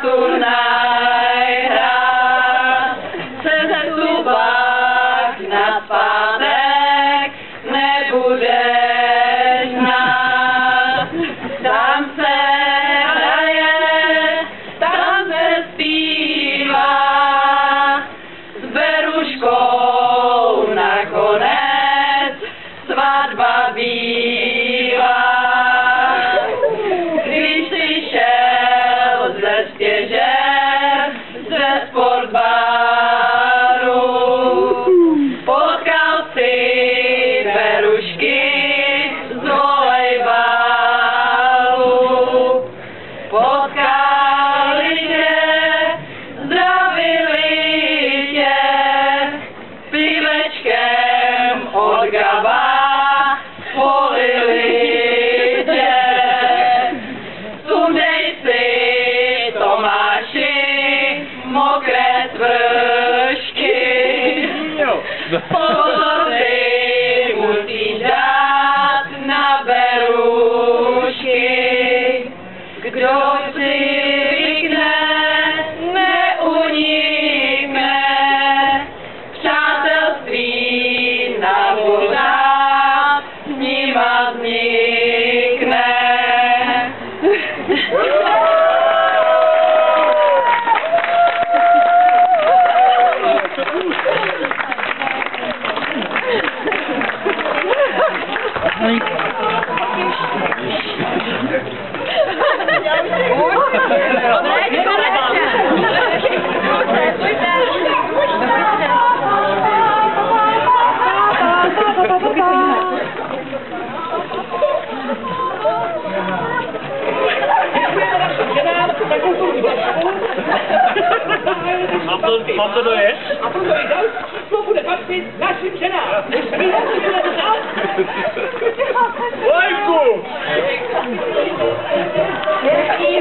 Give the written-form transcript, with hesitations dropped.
turnaj hrát. Chcete tu pak na zpátek, nebudeš znát. Tam se hraje, tam se zpívá, s Beruškou nakonec svatba bývá. Když jsi šel ze Stěžer, ze sportbaru, potkal si Berušky z volejbalu. Potkali tě, zdravili tě, pivečkem od Gaba polili tě. Sundej si, Tomáši, mokré svršky. Pozor si musíš dát na Berušky. Kdo si vykne, neunikne, přátelství na pořád s nima vznikne. Mám to dojet? A to to bude patřit našim ženám. Lajku! Dětí